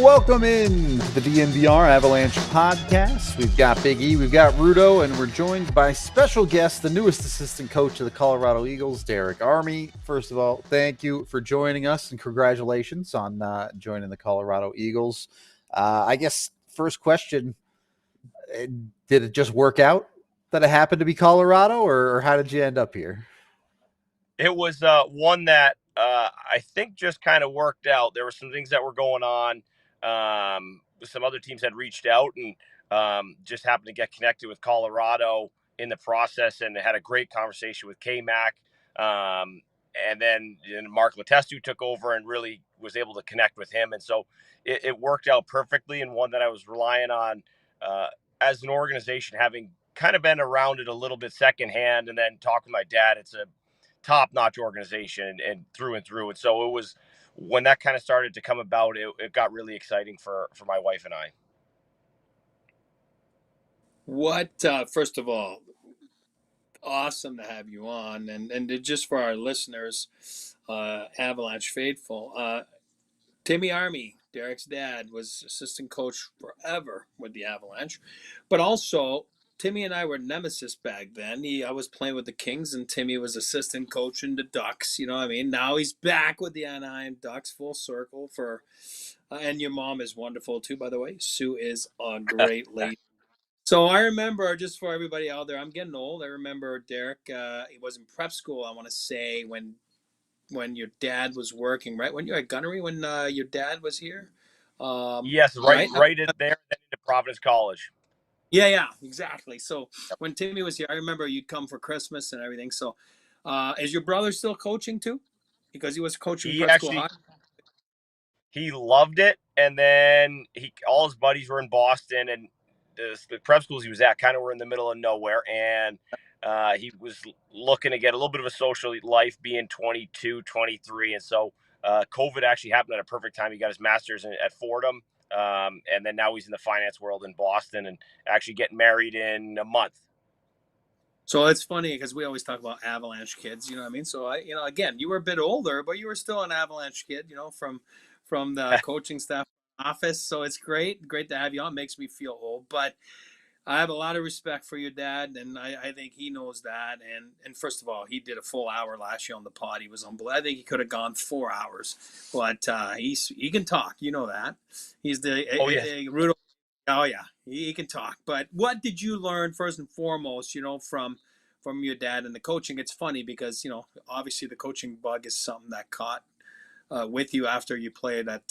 Welcome in to the DNVR Avalanche Podcast. We've got Big E, we've got Rudo, and we're joined by special guest, the newest assistant coach of the Colorado Eagles, Derek Army. First of all, thank you for joining us, and congratulations on joining the Colorado Eagles. I guess first question, did it just work out that it happened to be Colorado, or how did you end up here? It was one that I think just kind of worked out. There were some things that were going on. Some other teams had reached out and just happened to get connected with Colorado in the process, and had a great conversation with K-Mac. And then Mark Letestu took over and really was able to connect with him. And so it worked out perfectly, and one that I was relying on as an organization, having kind of been around it a little bit secondhand, and then talking to my dad. It's a top-notch organization and through and through. And so it was, when that kind of started to come about, it got really exciting for my wife and I. What, first of all, awesome to have you on. And just for our listeners, Avalanche faithful, Timmy Army, Derek's dad, was assistant coach forever with the Avalanche. But also, Timmy and I were nemesis back then. I was playing with the Kings, and Timmy was assistant coach in the Ducks. You know what I mean? Now he's back with the Anaheim Ducks, full circle for. And your mom is wonderful too, by the way. Sue is a great lady. So I remember, just for everybody out there, I'm getting old. I remember Derek. He was in prep school, I want to say, when your dad was working, right? When you were at Gunnery, when your dad was here. Yes, right in there into Providence College. Yeah, exactly. So when Timmy was here, I remember you'd come for Christmas and everything. So is your brother still coaching too? Because he was coaching prep school hockey. He loved it, and then all his buddies were in Boston, and the prep schools he was at kind of were in the middle of nowhere, and he was looking to get a little bit of a social life, being 22, 23, and so COVID actually happened at a perfect time. He got his master's at Fordham. And then now he's in the finance world in Boston, and actually getting married in a month. So it's funny because we always talk about Avalanche kids, you know what I mean? So again, you were a bit older, but you were still an Avalanche kid, from the coaching staff office. So it's great to have you on. It makes me feel old, but I have a lot of respect for your dad, and I think he knows that. And first of all, he did a full hour last year on the pod. He was unbelievable. I think he could have gone 4 hours, but he can talk. You know that. He's the Rudo. Oh yeah, he can talk. But what did you learn first and foremost? From your dad and the coaching. It's funny because obviously the coaching bug is something that caught with you after you played at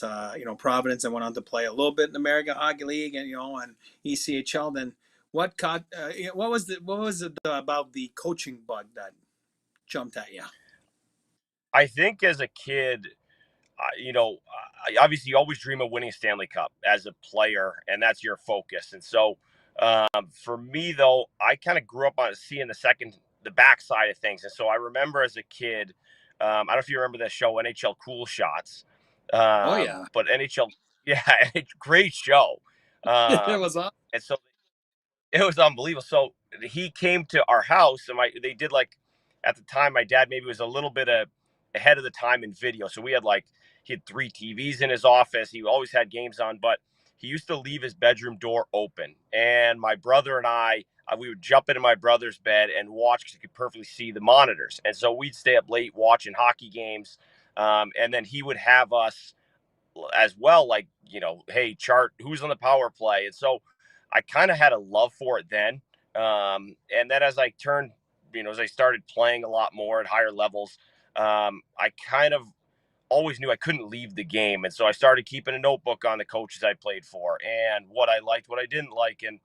Providence and went on to play a little bit in the American Hockey League and and ECHL. Then what was it about the coaching bug that jumped at you? I think as a kid, obviously you always dream of winning a Stanley Cup as a player, and that's your focus. And so for me, though, I kind of grew up on seeing the backside of things. And so I remember as a kid, I don't know if you remember that show, NHL Cool Shots. Oh, yeah. But NHL, yeah, great show. It was awesome. And so it was unbelievable. So he came to our house, and they did, like, at the time, my dad maybe was a little bit ahead of the time in video. So he had 3 TVs in his office. He always had games on, but he used to leave his bedroom door open. And my brother and I, we would jump into my brother's bed and watch because he could perfectly see the monitors. And so we'd stay up late watching hockey games. And then he would have us as well, like, hey, chart who's on the power play. And so I kind of had a love for it then. And then as I turned, as I started playing a lot more at higher levels, I kind of always knew I couldn't leave the game. And so I started keeping a notebook on the coaches I played for and what I liked, what I didn't like. And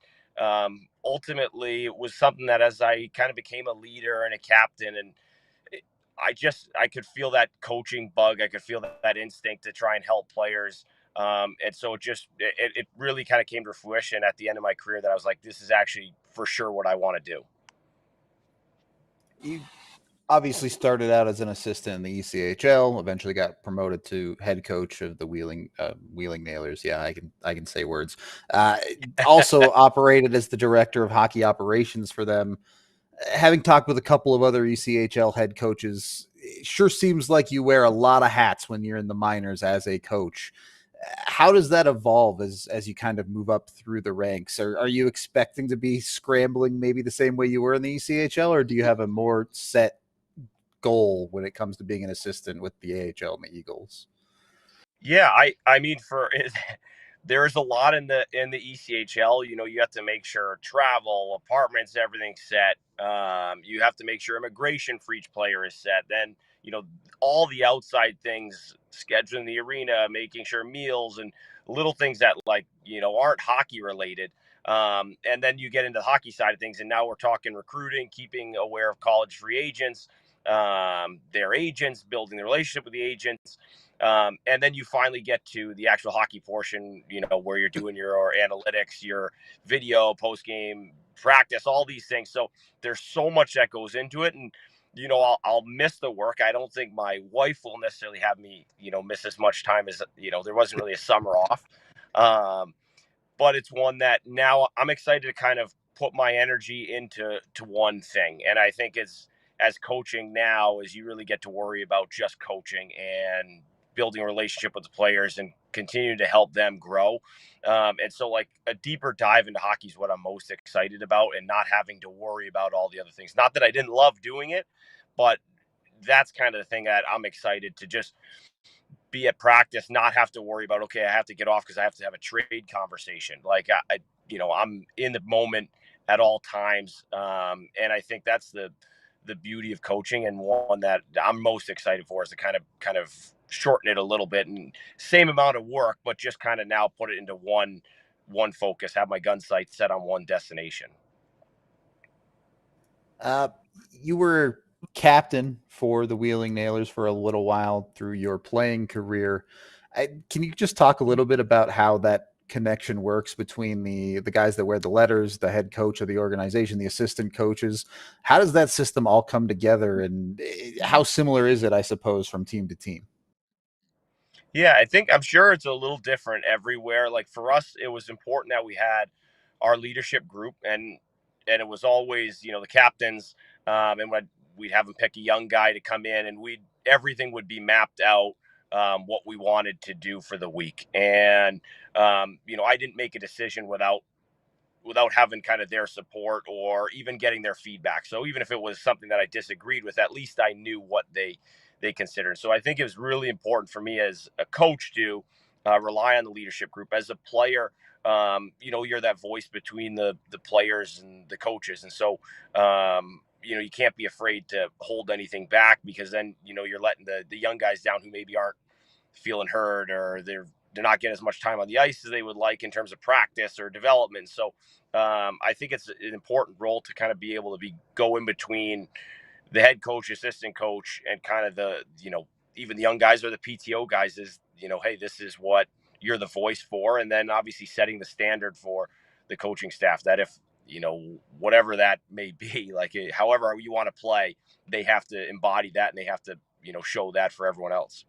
ultimately it was something that as I kind of became a leader and a captain, and I could feel that coaching bug. I could feel that instinct to try and help players. And so it really kind of came to fruition at the end of my career that I was like, this is actually for sure what I want to do. You obviously started out as an assistant in the ECHL, eventually got promoted to head coach of the Wheeling Nailers. Yeah, I can say words. Also operated as the director of hockey operations for them. Having talked with a couple of other ECHL head coaches, it sure seems like you wear a lot of hats when you're in the minors as a coach. How does that evolve as you kind of move up through the ranks? Are you expecting to be scrambling maybe the same way you were in the ECHL, or do you have a more set goal when it comes to being an assistant with the AHL and the Eagles? Yeah, I mean, there's a lot in the ECHL. You know, you have to make sure travel, apartments, everything's set. You have to make sure immigration for each player is set. Then, you know, all the outside things, scheduling the arena, making sure meals and little things that, like, you know, aren't hockey related. And then you get into the hockey side of things, and now we're talking recruiting, keeping aware of college free agents, their agents, building the relationship with the agents. And then you finally get to the actual hockey portion, you know, where you're doing your analytics, your video, post game practice, all these things. So there's so much that goes into it. And, you know, I'll miss the work. I don't think my wife will necessarily have me, you know, miss as much time as, you know, there wasn't really a summer off. But it's one that now I'm excited to kind of put my energy into one thing. And I think as coaching now is you really get to worry about just coaching and building a relationship with the players and continuing to help them grow. And so, like, a deeper dive into hockey is what I'm most excited about, and not having to worry about all the other things. Not that I didn't love doing it, but that's kind of the thing that I'm excited to just be at practice, not have to worry about, okay, I have to get off because I have to have a trade conversation. Like, you know, I'm in the moment at all times. And I think that's the beauty of coaching, and one that I'm most excited for is to kind of shorten it a little bit, and same amount of work, but just kind of now put it into one focus, have my gun sight set on one destination. You were captain for the Wheeling Nailers for a little while through your playing career. Can you just talk a little bit about how that connection works between the guys that wear the letters, the head coach of the organization, the assistant coaches? How does that system all come together, and how similar is it, I suppose, from team to team? Yeah, I'm sure it's a little different everywhere. Like, for us, it was important that we had our leadership group, and it was always, you know, the captains, and we'd have them pick a young guy to come in, and everything would be mapped out, what we wanted to do for the week. And you know, I didn't make a decision without having kind of their support or even getting their feedback. So even if it was something that I disagreed with, at least I knew what they considered. So I think it was really important for me as a coach to rely on the leadership group. As a player, you know, you're that voice between the players and the coaches. And so, you know, you can't be afraid to hold anything back, because then, you know, you're letting the young guys down who maybe aren't feeling heard, or they're not getting as much time on the ice as they would like in terms of practice or development. So I think it's an important role to kind of be able to go in between the head coach, assistant coach, and kind of the, you know, even the young guys or the PTO guys is, you know, hey, this is what you're the voice for. And then obviously setting the standard for the coaching staff, that if, you know, whatever that may be, like, however you want to play, they have to embody that, and they have to, you know, show that for everyone else.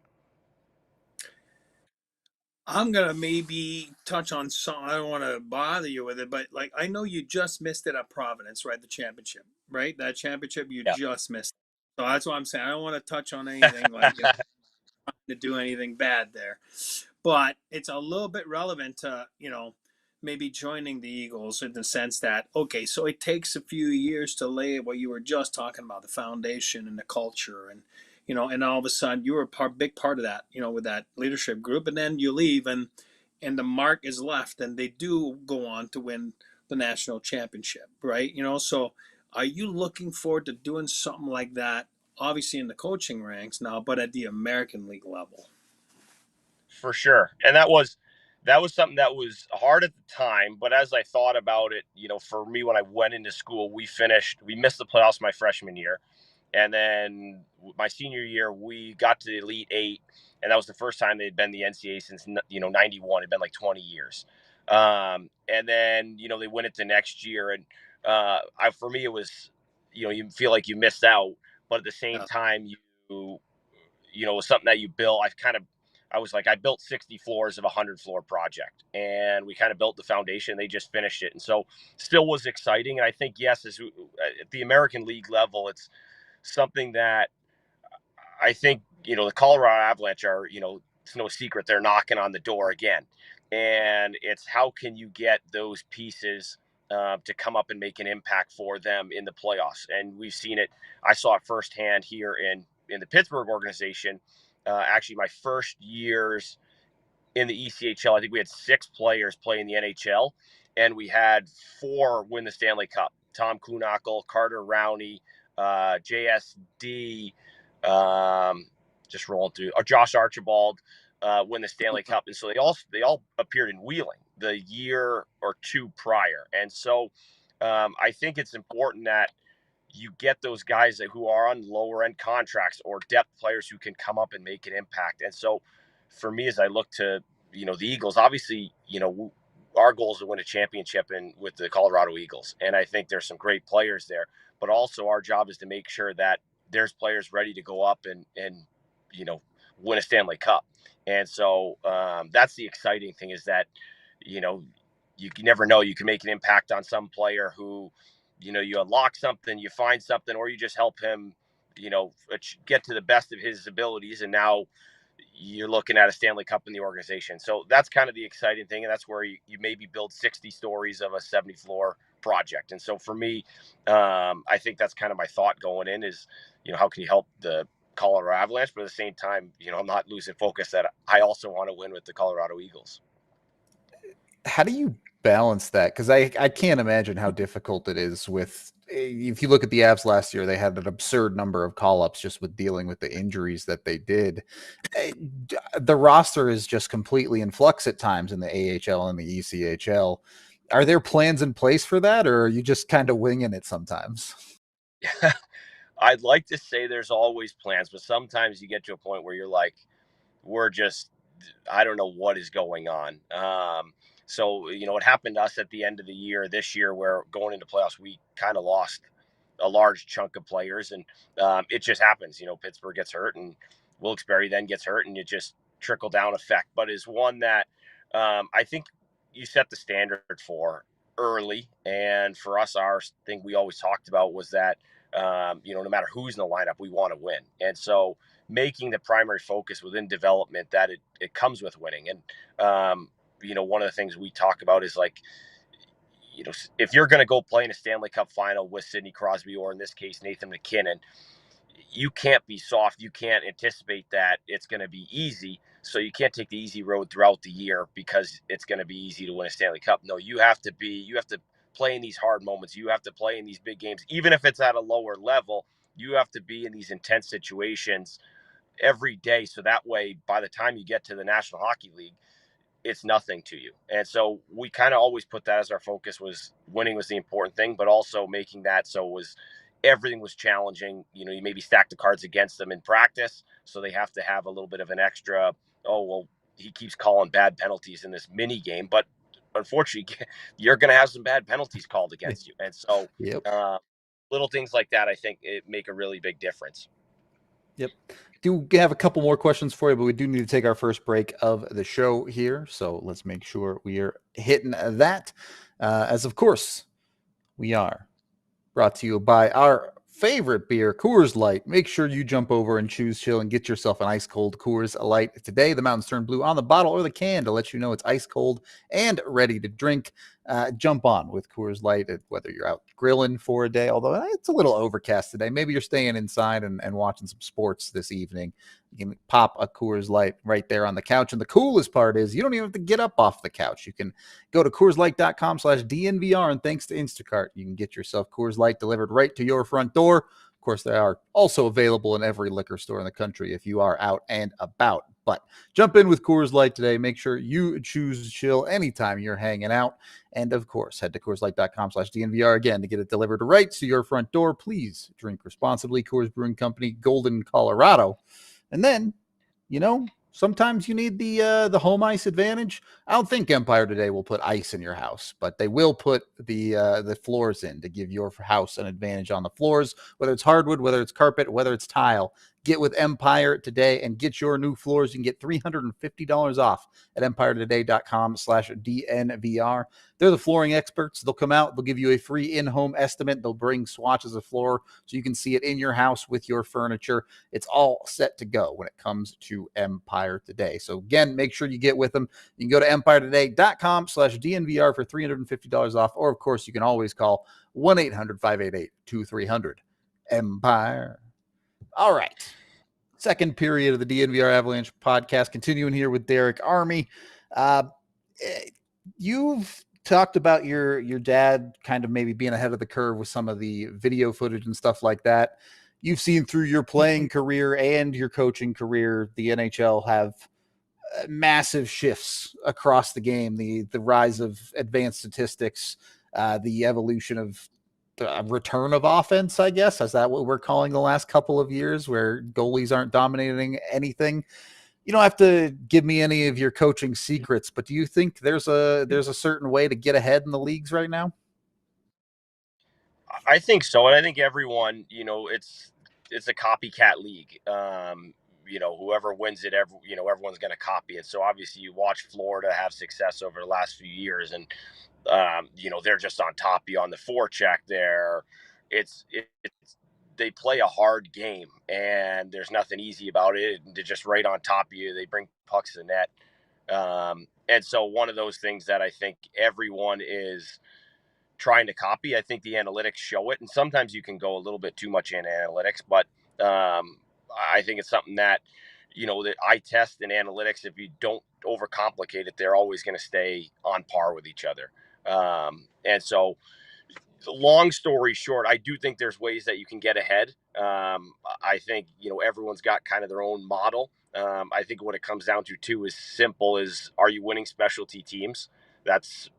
I'm gonna maybe touch on some. I don't want to bother you with it, but like, I know you just missed it at Providence, right? The championship, right? That championship you Yeah. just missed. So that's what I'm saying. I don't want to touch on anything like, you know, to do anything bad there, but it's a little bit relevant to, you know, maybe joining the Eagles, in the sense that, okay, so it takes a few years to lay what you were just talking about, the foundation and the culture, and, you know, and all of a sudden you were a big part of that, you know, with that leadership group, and then you leave, and the mark is left, and they do go on to win the national championship, right? You know, so are you looking forward to doing something like that, obviously in the coaching ranks now, but at the American League level? For sure. And that was that was something that was hard at the time. But as I thought about it, for me, when I went into school, we missed the playoffs my freshman year. And then my senior year, we got to the Elite Eight. And that was the first time they'd been the NCAA since, 91. It'd been like 20 years. And then, they went into next year. And for me, it was, you feel like you missed out. But at the same time, it was something that you built. I was like, I built 60 floors of a 100-floor project, and we kind of built the foundation. They just finished it. And so still was exciting. And I think, yes, at the American League level, it's something that I think, the Colorado Avalanche are, it's no secret they're knocking on the door again. And it's how can you get those pieces to come up and make an impact for them in the playoffs. And we've seen it. I saw it firsthand here in the Pittsburgh organization. Actually, my first years in the ECHL, I think we had 6 players play in the NHL, and we had 4 win the Stanley Cup. Tom Kuhnackel, Carter Rowney, JSD, just rolling through, or Josh Archibald win the Stanley Cup. And so they all appeared in Wheeling the year or 2 prior. And so I think it's important that you get those guys who are on lower end contracts or depth players who can come up and make an impact. And so for me, as I look to, the Eagles, obviously, our goal is to win a championship with the Colorado Eagles. And I think there's some great players there, but also our job is to make sure that there's players ready to go up and win a Stanley Cup. And so that's the exciting thing, is that, you never know, you can make an impact on some player who, you unlock something, you find something, or you just help him, get to the best of his abilities. And now you're looking at a Stanley Cup in the organization. So that's kind of the exciting thing. And that's where you maybe build 60 stories of a 70-floor project. And so for me, I think that's kind of my thought going in is, how can you help the Colorado Avalanche? But at the same time, I'm not losing focus that I also want to win with the Colorado Eagles. How do you balance that? Because I can't imagine how difficult it is if you look at the Avs last year, they had an absurd number of call-ups just with dealing with the injuries that they did. The roster is just completely in flux at times in the AHL and the ECHL. Are there plans in place for that, or are you just kind of winging it sometimes? I'd like to say there's always plans, but sometimes you get to a point where you're like, I don't know what is going on. So, it happened to us at the end of the year this year, where going into playoffs, we kind of lost a large chunk of players, and it just happens. Pittsburgh gets hurt, and Wilkes-Barre then gets hurt, and it just trickle down effect. But is one that I think you set the standard for early. And for us, our thing we always talked about was that, no matter who's in the lineup, we want to win. And so making the primary focus within development that it comes with winning. And, one of the things we talk about is like, if you're going to go play in a Stanley Cup final with Sidney Crosby, or in this case, Nathan McKinnon, you can't be soft. You can't anticipate that it's going to be easy. So you can't take the easy road throughout the year because it's going to be easy to win a Stanley Cup. No, you have to play in these hard moments. You have to play in these big games. Even if it's at a lower level, you have to be in these intense situations every day. So that way, by the time you get to the National Hockey League, it's nothing to you. And so we kind of always put that as our focus, was winning was the important thing, but also making that so everything was challenging. You maybe stack the cards against them in practice, so they have to have a little bit of an extra, he keeps calling bad penalties in this mini game, but unfortunately you're going to have some bad penalties called against you. And so little things like that, I think it make a really big difference. Yep. Do have a couple more questions for you, but we do need to take our first break of the show here. So let's make sure we are hitting that. As of course, we are brought to you by our favorite beer, Coors Light. Make sure you jump over and choose chill and get yourself an ice cold Coors Light today. The mountains turn blue on the bottle or the can to let you know it's ice cold and ready to drink. Jump on with Coors Light, whether you're out grilling for a day, although it's a little overcast today. Maybe you're staying inside and watching some sports this evening. You can pop a Coors Light right there on the couch. And the coolest part is you don't even have to get up off the couch. You can go to CoorsLight.com/DNVR, and thanks to Instacart, you can get yourself Coors Light delivered right to your front door. Of course, they are also available in every liquor store in the country if you are out and about. But jump in with Coors Light today. Make sure you choose chill anytime you're hanging out. And of course, head to CoorsLight.com/DNVR again to get it delivered right to your front door. Please drink responsibly. Coors Brewing Company, Golden, Colorado. And then, sometimes you need the home ice advantage. I don't think Empire today will put ice in your house, but they will put the floors in to give your house an advantage on the floors, whether it's hardwood, whether it's carpet, whether it's tile. Get with Empire today and get your new floors. You can get $350 off at empiretoday.com/DNVR. They're the flooring experts. They'll come out. They'll give you a free in-home estimate. They'll bring swatches of floor so you can see it in your house with your furniture. It's all set to go when it comes to Empire Today. So again, make sure you get with them. You can go to empiretoday.com/DNVR for $350 off. Or of course, you can always call 1-800-588-2300. Empire. All right. Second period of the DNVR Avalanche podcast, continuing here with Derek Army. You've talked about your dad kind of maybe being ahead of the curve with some of the video footage and stuff like that. You've seen through your playing career and your coaching career, the NHL have massive shifts across the game, the rise of advanced statistics, the evolution of return of offense, I guess. Is that what we're calling the last couple of years, where goalies aren't dominating anything? You don't have to give me any of your coaching secrets, but do you think there's a certain way to get ahead in the leagues right now? I think so. And I think everyone, it's a copycat league. Whoever wins it, everyone's going to copy it. So obviously you watch Florida have success over the last few years, and they're just on top of you on the forecheck there. They play a hard game, and there's nothing easy about it. They're just right on top of you. They bring pucks to the net. And so one of those things that I think everyone is trying to copy, I think the analytics show it. And sometimes you can go a little bit too much in analytics, but I think it's something that, that eye test and analytics, if you don't overcomplicate it, they're always going to stay on par with each other. And so, long story short, I do think there's ways that you can get ahead. I think, everyone's got kind of their own model. I think what it comes down to too is simple as, are you winning specialty teams? That's,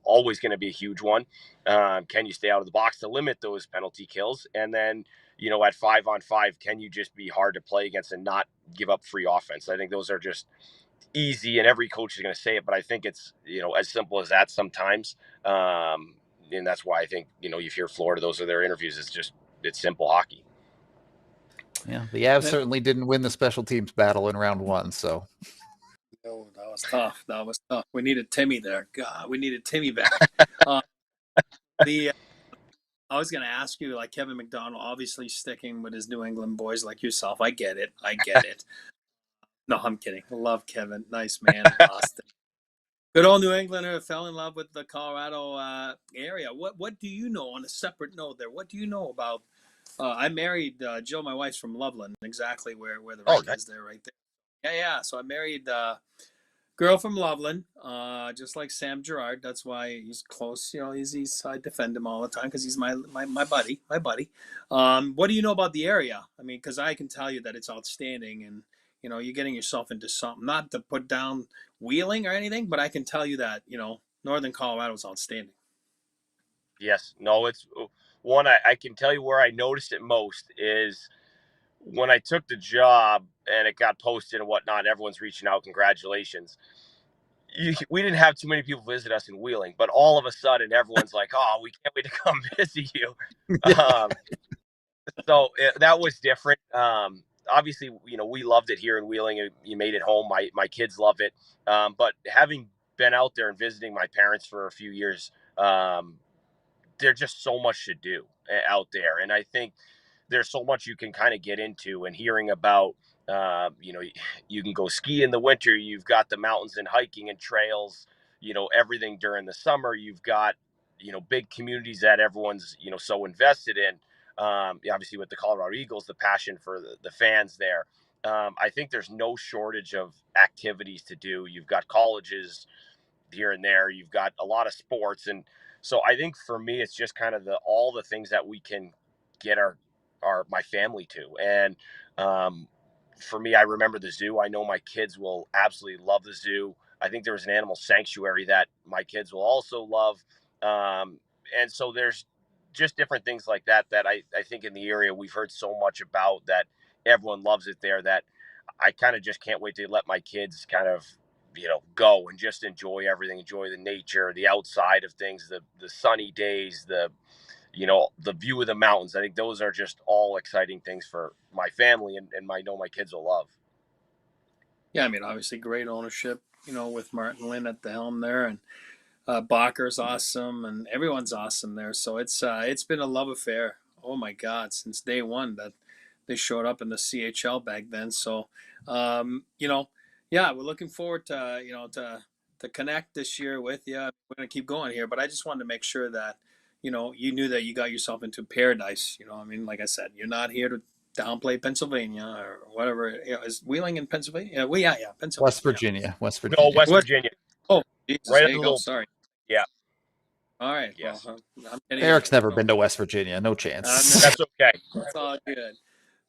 always going to be a huge one. Can you stay out of the box to limit those penalty kills? And then, at 5-on-5, can you just be hard to play against and not give up free offense? I think those are just easy, and every coach is going to say it, but I think it's, as simple as that sometimes. And that's why I think, you hear Florida, those are their interviews. It's simple hockey. Yeah. The Avs certainly didn't win the special teams battle in round one. So. Oh, that was tough. We needed Timmy there. God, we needed Timmy back. I was going to ask you, like Kevin McDonald, obviously sticking with his New England boys like yourself. I get it. No, I'm kidding. I love Kevin. Nice man. Austin. Good old New Englander fell in love with the Colorado area. What do you know, on a separate note there, what do you know about, I married Jill, my wife's from Loveland, exactly where the rink is there, right there. Yeah. So I married a girl from Loveland, just like Sam Girard. That's why he's close. I defend him all the time because he's my buddy. What do you know about the area? I mean, because I can tell you that it's outstanding, and you're getting yourself into something. Not to put down Wheeling or anything, but I can tell you that Northern Colorado is outstanding. Yes, no, it's one. I can tell you where I noticed it most is when I took the job and it got posted and whatnot. Everyone's reaching out, congratulations. We didn't have too many people visit us in Wheeling, but all of a sudden everyone's like, "Oh, we can't wait to come visit you." So that was different. Obviously, we loved it here in Wheeling. You made it home. My kids love it. But having been out there and visiting my parents for a few years, there's just so much to do out there. And I think there's so much you can kind of get into, and hearing about, you can go ski in the winter. You've got the mountains and hiking and trails, everything during the summer. You've got, big communities that everyone's, so invested in. Obviously with the Colorado Eagles, the passion for the fans there. I think there's no shortage of activities to do. You've got colleges here and there. You've got a lot of sports. And so I think for me, it's just kind of all the things that we can get my family to. And for me, I remember the zoo. I know my kids will absolutely love the zoo. I think there was an animal sanctuary that my kids will also love. And so there's just different things like that that I think in the area we've heard so much about, that everyone loves it there, that I kind of just can't wait to let my kids kind of, go and just enjoy everything, enjoy the nature, the outside of things, the sunny days, the view of the mountains. I think those are just all exciting things for my family, and I know my kids will love. Yeah, I mean, obviously, great ownership, with Martin Lynn at the helm there, and Bakker's awesome, and everyone's awesome there. So it's been a love affair. Oh my God, since day one that they showed up in the CHL back then. So, yeah, we're looking forward to to connect this year with you. We're gonna keep going here, but I just wanted to make sure that you knew that you got yourself into paradise. I mean, like I said, you're not here to downplay Pennsylvania or whatever. Is Wheeling in Pennsylvania? Yeah, Pennsylvania. West Virginia. West No, Virginia. West Virginia. Oh, Jesus, Right there at the you go. little. Sorry. Yeah. All right. Yes. Well, I'm getting Eric's there. never been to West Virginia. No chance. That's okay. It's all good.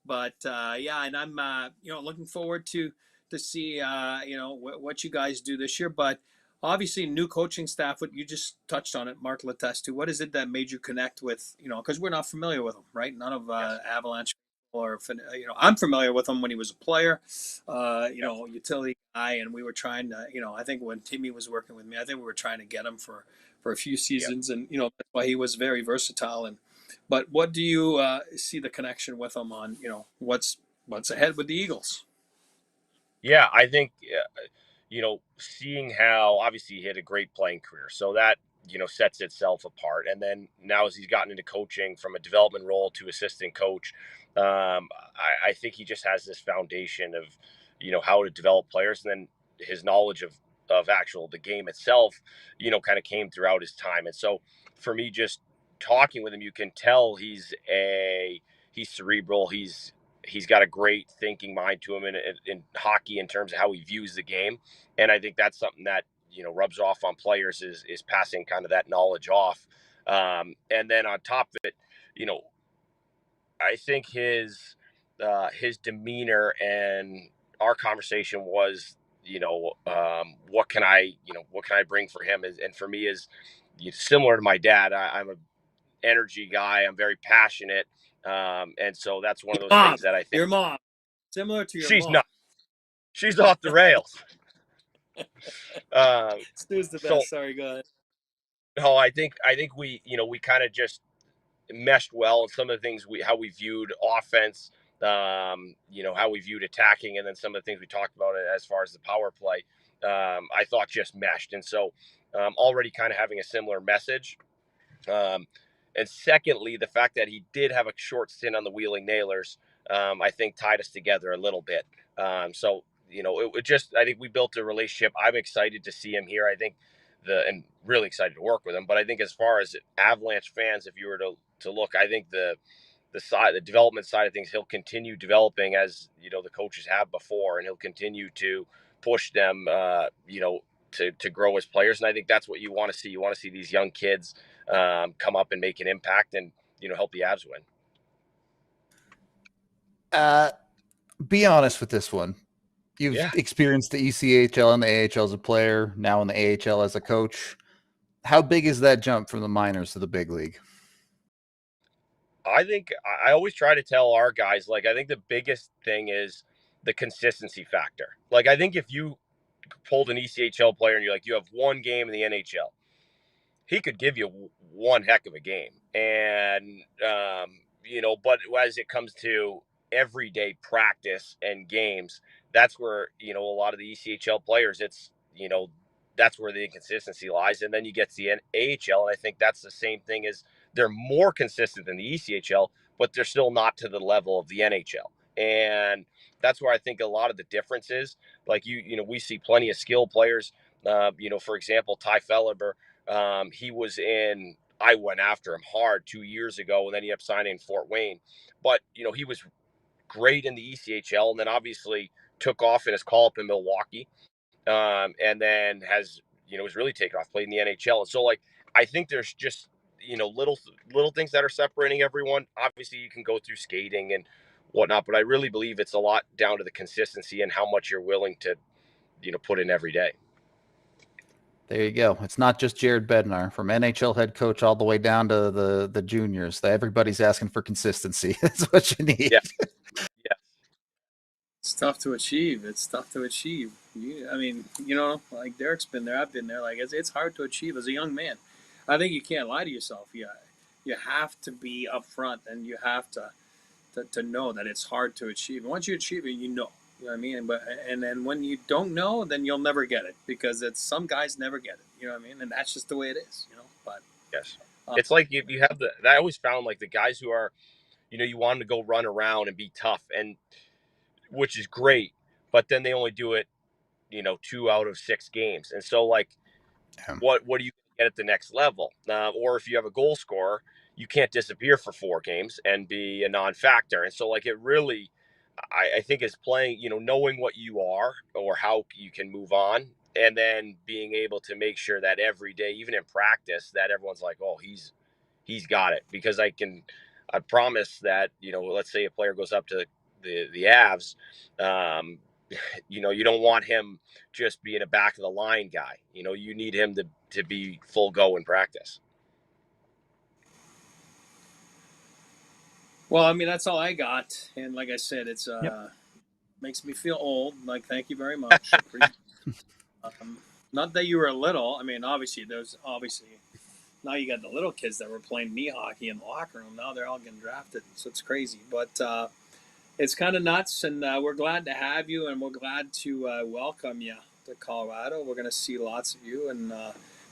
But yeah, and I'm looking forward to see what you guys do this year. But obviously, new coaching staff. What you just touched on it, Mark Letestu. What is it that made you connect with? Because we're not familiar with him, right? None of Yes. Avalanche or I'm familiar with him when he was a player, utility guy, and we were trying to, I think when Timmy was working with me, I think we were trying to get him for a few seasons, and that's why he was very versatile. And but what do you see the connection with him on? What's ahead with the Eagles? Yeah, I think seeing how obviously he had a great playing career, so that sets itself apart. And then now as he's gotten into coaching from a development role to assistant coach, I think he just has this foundation of how to develop players, and then his knowledge of actual the game itself, kind of came throughout his time. And so for me, just talking with him, you can tell he's cerebral. He's got a great thinking mind to him in hockey in terms of how he views the game. And I think that's something that, rubs off on players is passing kind of that knowledge off. And then on top of it, I think his demeanor and our conversation was, what can I bring for him? And for me is similar to my dad. I'm an energy guy. I'm very passionate. And so that's one of those things that I think your mom, similar to your she's mom. not, she's off the rails. Stu's the best. So, Sorry, go ahead. No, I think we, we kind of just meshed well, and some of the things how we viewed offense, how we viewed attacking, and then some of the things we talked about as far as the power play, I thought just meshed. And so already kind of having a similar message. And secondly, the fact that he did have a short stint on the Wheeling Nailers, I think tied us together a little bit. So, I think we built a relationship. I'm excited to see him here. I think and really excited to work with him. But I think as far as Avalanche fans, if you were to look, I think the development side of things, he'll continue developing as, the coaches have before, and he'll continue to push them, to grow as players. And I think that's what you want to see. You want to see these young kids come up and make an impact and, help the Avs win. Be honest with this one. You've experienced the ECHL and the AHL as a player, now in the AHL as a coach. How big is that jump from the minors to the big league? I think I always try to tell our guys, I think the biggest thing is the consistency factor. I think if you pulled an ECHL player and you have one game in the NHL, he could give you one heck of a game. And, but as it comes to everyday practice and games, that's where, a lot of the ECHL players, it's, that's where the inconsistency lies. And then you get to the AHL, and I think that's the same thing as they're more consistent than the ECHL, but they're still not to the level of the NHL. And that's where I think a lot of the difference is. We see plenty of skill players. For example, Ty Felleber, I went after him hard 2 years ago, and then he ended up signing in Fort Wayne. But, he was great in the ECHL, and then obviously took off in his call-up in Milwaukee, and then has really taken off, played in the NHL. And so I think there's just little things that are separating everyone. Obviously you can go through skating and whatnot. But I really believe it's a lot down to the consistency and how much you're willing to, put in every day. There you go. It's not just Jared Bednar, from NHL head coach all the way down to the juniors. Everybody's asking for consistency. That's what you need. Yeah. It's tough to achieve. Like Derek's been there, I've been there. Like it's hard to achieve as a young man. I think you can't lie to yourself. You have to be upfront, and you have to know that it's hard to achieve. And once you achieve it, you know what I mean. And then when you don't know, then you'll never get it, because some guys never get it. You know what I mean? And that's just the way it is. But yes, it's like if you have I always found like the guys who are, you want them to go run around and be tough, and which is great, but then they only do it, 2 out of 6 games. And so like, what do you get at the next level? Or if you have a goal scorer, you can't disappear for 4 games and be a non-factor. And so like, it really, I think is playing, knowing what you are or how you can move on, and then being able to make sure that every day, even in practice, that everyone's like, oh, he's got it. Because I promise that, let's say a player goes up to the Avs, you don't want him just being a back of the line guy. You need him to be full go in practice. Well, I mean, that's all I got. And like I said, it's makes me feel old. Like, thank you very much. Not that you were little. I mean, obviously now you got the little kids that were playing knee hockey in the locker room. Now they're all getting drafted, so it's crazy. But it's kind of nuts, and we're glad to have you, and we're glad to welcome you to Colorado. We're going to see lots of you, and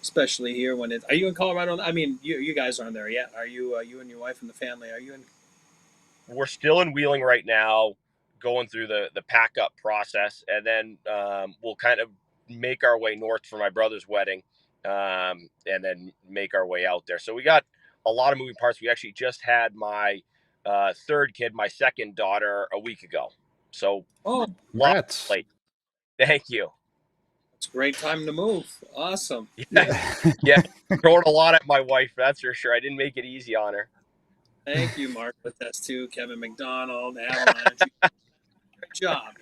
especially here when are you in Colorado? I mean, you guys aren't there yet. Are you? You and your wife and the family, are you in? We're still in Wheeling right now, going through the pack up process, and then we'll kind of make our way north for my brother's wedding, and then make our way out there. So we got a lot of moving parts. We actually just had my third kid, my second daughter, a week ago. So congrats. Thank you. It's a great time to move. Awesome. Yeah. Throwing a lot at my wife, that's for sure. I didn't make it easy on her. Thank you, Mark, with us too. Kevin McDonald, Avalanche. Great job.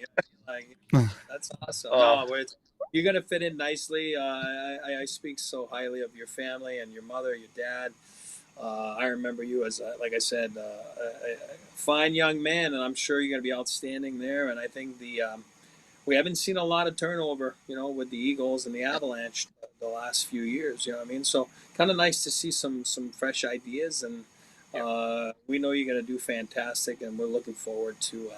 That's awesome. You're going to fit in nicely. I speak so highly of your family and your mother, your dad. I remember you as, like I said, a fine young man, and I'm sure you're going to be outstanding there. And I think we haven't seen a lot of turnover, with the Eagles and the Avalanche the last few years. You know what I mean? So kind of nice to see some fresh ideas, and we know you're going to do fantastic, and we're looking forward to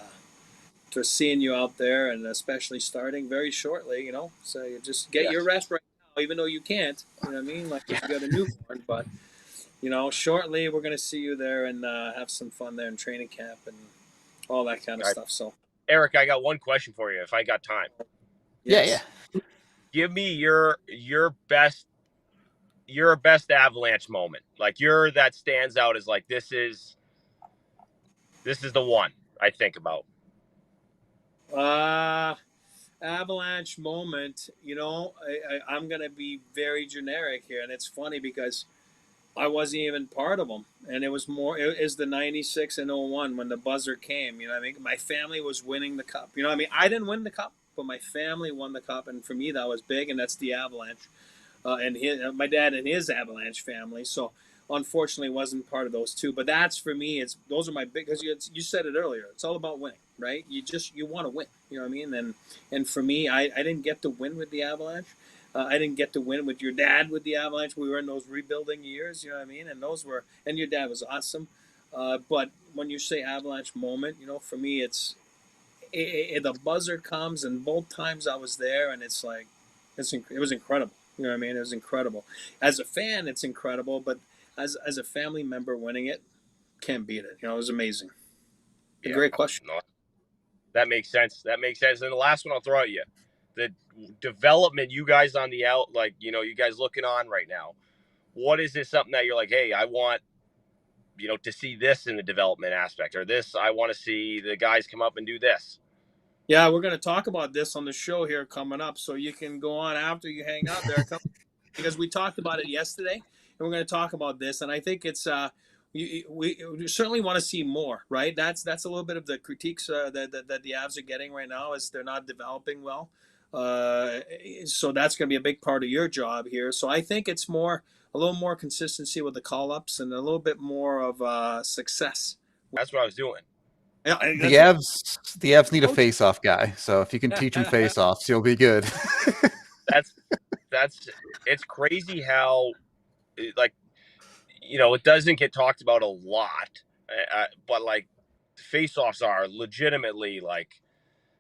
seeing you out there, and especially starting very shortly. So you just get your rest right now, even though you can't. You know what I mean? Like if you got a newborn, but. Shortly we're going to see you there and have some fun there in training camp and all that kind of stuff. So, Eric, I got one question for you, if I got time. Yes. Yeah. Give me your best Avalanche moment. Like that stands out as like this is the one I think about. Avalanche moment. I'm going to be very generic here, and it's funny because I wasn't even part of them. And it was the 96 and 01 when the buzzer came. You know what I mean? My family was winning the cup. You know what I mean? I didn't win the cup, but my family won the cup. And for me, that was big. And that's the Avalanche. And my dad and his Avalanche family. So unfortunately wasn't part of those two. But that's for me, those are my big, because you said it earlier. It's all about winning, right? You want to win. You know what I mean? And for me, I didn't get to win with the Avalanche. I didn't get to win with your dad with the Avalanche. We were in those rebuilding years, you know what I mean? And your dad was awesome. But when you say Avalanche moment, for me, the buzzer comes, and both times I was there, and it's like, it was incredible. You know what I mean? It was incredible. As a fan, it's incredible, but as a family member winning it, can't beat it. It was amazing. A great question. No, that makes sense. And the last one I'll throw at you. The development you guys on the out, like, you guys looking on right now, what is this something that you're like, hey, I want, to see this in the development aspect, or this, I want to see the guys come up and do this? Yeah, we're going to talk about this on the show here coming up, so you can go on after you hang out there, because we talked about it yesterday, and we're going to talk about this, and I think it's we certainly want to see more, right? That's a little bit of the critiques that the Avs are getting right now, is they're not developing well. So that's going to be a big part of your job here. So I think it's a little more consistency with the call ups and a little bit more of success. That's what I was doing. Yeah, The Avs need a face-off guy. So if you can teach them face-offs, you'll be good. That's it's crazy how, like, it doesn't get talked about a lot, but like face-offs are legitimately like,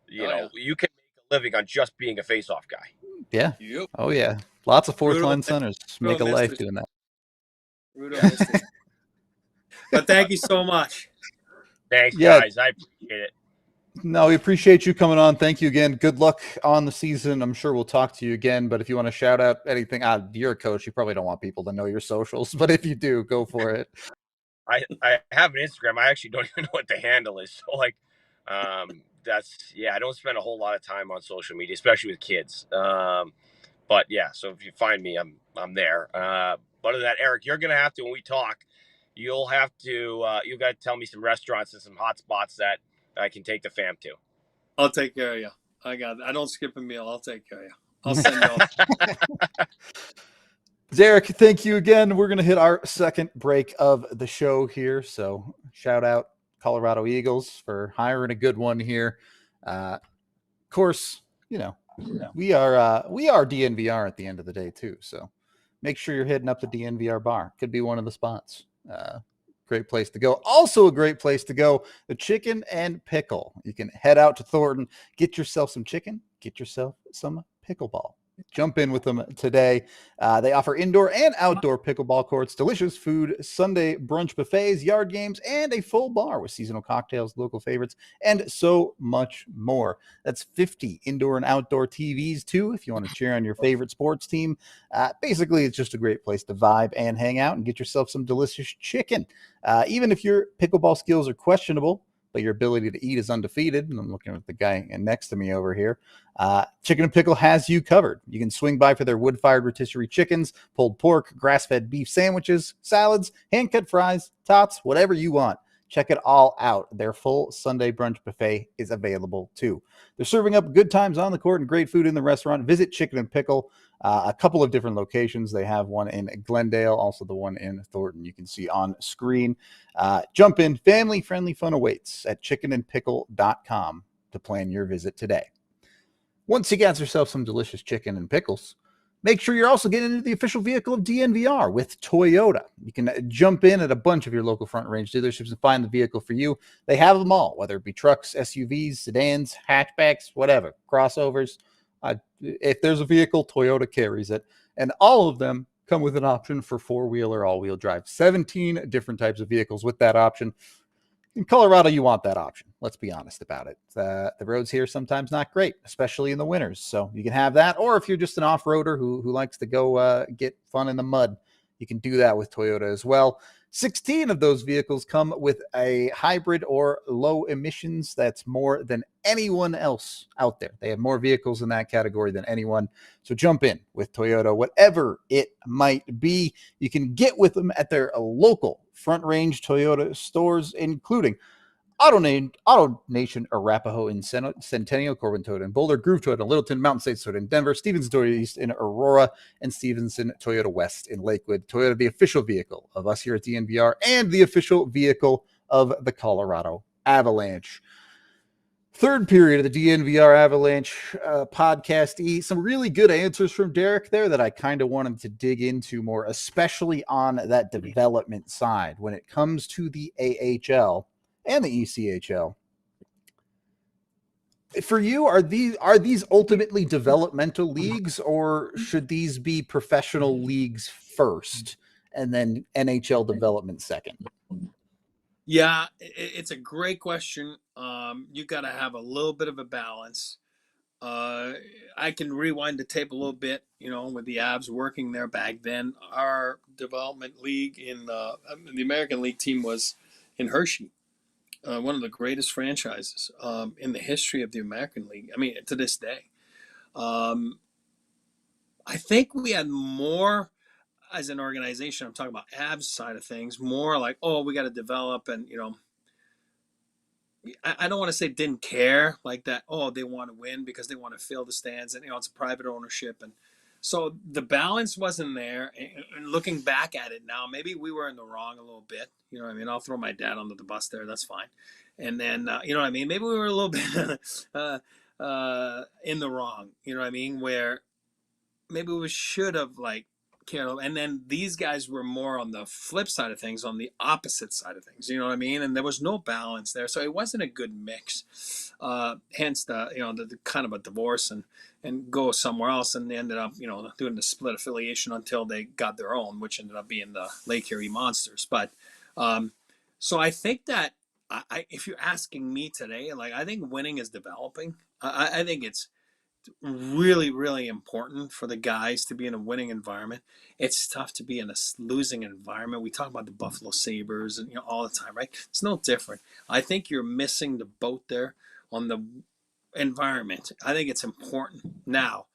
you can make a living on just being a face-off guy. Yeah. Yep. Oh yeah. Lots of fourth line centers make a life doing that. Rudo But thank you so much. Thanks, guys. I appreciate it. No, we appreciate you coming on. Thank you again. Good luck on the season. I'm sure we'll talk to you again. But if you want to shout out anything, you're a coach. You probably don't want people to know your socials, but if you do, go for it. I have an Instagram. I actually don't even know what the handle is. So like, I don't spend a whole lot of time on social media, especially with kids. But yeah, so if you find me, I'm there. But other than that, Eric, you're gonna have to, when we talk, you'll have to you got to tell me some restaurants and some hot spots that I can take the fam to. I'll take care of you. I don't skip a meal. I'll take care of you. I'll send you all. Derek, thank you again. We're going to hit our second break of the show here. So shout out Colorado Eagles for hiring a good one here. Of course, we are DNVR at the end of the day too. So make sure you're hitting up the DNVR bar. Could be one of the spots. Great place to go. Also a great place to go, the Chicken and Pickle. You can head out to Thornton, get yourself some chicken, get yourself some pickleball. Jump in with them today. They offer indoor and outdoor pickleball courts, delicious food, Sunday brunch buffets, yard games, and a full bar with seasonal cocktails, local favorites, and so much more. That's 50 indoor and outdoor TVs, too, if you want to cheer on your favorite sports team. Basically, it's just a great place to vibe and hang out and get yourself some delicious chicken. Even if your pickleball skills are questionable, but your ability to eat is undefeated, and I'm looking at the guy next to me over here, Chicken and Pickle has you covered. You can swing by for their wood-fired rotisserie chickens, pulled pork, grass-fed beef sandwiches, salads, hand-cut fries, tots, whatever you want. Check it all out. Their full Sunday brunch buffet is available too. They're serving up good times on the court and great food in the restaurant. Visit Chicken and Pickle. A couple of different locations. They have one in Glendale, also the one in Thornton you can see on screen. Jump in. Family-friendly fun awaits at chickenandpickle.com to plan your visit today. Once you got yourself some delicious chicken and pickles, make sure you're also getting into the official vehicle of DNVR with Toyota. You can jump in at a bunch of your local front range dealerships and find the vehicle for you. They have them all, whether it be trucks, SUVs, sedans, hatchbacks, whatever, crossovers. If there's a vehicle, Toyota carries it. And all of them come with an option for four-wheel or all-wheel drive. 17 different types of vehicles with that option. In Colorado, you want that option. Let's be honest about it. The roads here sometimes not great, especially in the winters. So you can have that. Or if you're just an off-roader who likes to go get fun in the mud, you can do that with Toyota as well. 16 of those vehicles come with a hybrid or low emissions. That's more than anyone else out there. They have more vehicles in that category than anyone. So jump in with Toyota, whatever it might be. You can get with them at their local Front Range Toyota stores, including Auto Nation, Arapahoe in Centennial, Corbin Toyota in Boulder, Groove Toyota in Littleton, Mountain States Toyota in Denver, Stevenson Toyota East in Aurora, and Stevenson Toyota West in Lakewood. Toyota, the official vehicle of us here at DNVR and the official vehicle of the Colorado Avalanche. Third period of the DNVR Avalanche podcast. Some really good answers from Derek there that I kind of wanted to dig into more, especially on that development side when it comes to the AHL and the ECHL. For you, are these ultimately developmental leagues, or should these be professional leagues first and then NHL development second? Yeah, it's a great question. You got to have a little bit of a balance. I can rewind the tape a little bit, with the Avs working there back then. Our development league in the American League team was in Hershey. One of the greatest franchises in the history of the American League. I mean, to this day. I think we had more. as an organization, I'm talking about Avs side of things, more like, oh, we got to develop, and I don't want to say didn't care like that. Oh, they want to win because they want to fill the stands, and it's a private ownership, and so the balance wasn't there. And looking back at it now, maybe we were in the wrong a little bit. You know what I mean? I'll throw my dad under the bus there. That's fine. And then you know what I mean? Maybe we were a little bit in the wrong. You know what I mean? Where maybe we should have like cared. And then these guys were more on the flip side of things, on the opposite side of things. You know what I mean? And there was no balance there, so it wasn't a good mix. Hence the kind of a divorce and go somewhere else, and they ended up doing the split affiliation until they got their own, which ended up being the Lake Erie Monsters. But so I think that if you're asking me today, like I think winning is developing. I think it's really, really important for the guys to be in a winning environment. It's tough to be in a losing environment. We talk about the Buffalo Sabres and all the time, right? It's no different. I think you're missing the boat there on the environment. I think it's important. Now,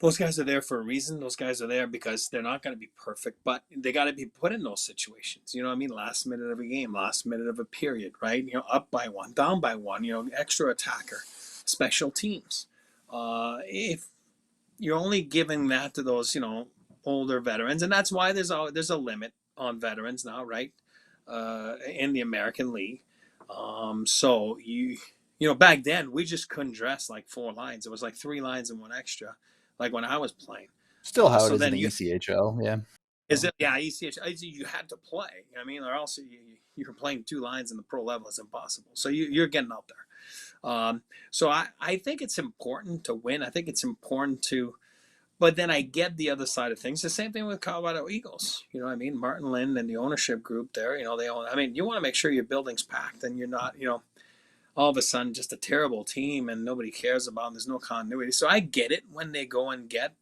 those guys are there for a reason. Those guys are there because they're not going to be perfect, but they got to be put in those situations. You know what I mean? Last minute of a game, last minute of a period, right? Up by one, down by one, extra attacker, special teams. If you're only giving that to those, older veterans, and that's why there's a limit on veterans now, right? In the American League. So back then we just couldn't dress like 4 lines. It was like 3 lines and 1 extra. Like when I was playing. Still how it is in the ECHL, yeah. Is it? Yeah, ECHL. You had to play. I mean, or else you're playing 2 lines in the pro level is impossible. So you're getting out there. So I think it's important to win. I think it's important to, but then I get the other side of things. The same thing with Colorado Eagles. You know what I mean? Martin Lind and the ownership group there, they own, I mean, you want to make sure your building's packed and you're not, all of a sudden just a terrible team and nobody cares about them. There's no continuity. So I get it when they go and get,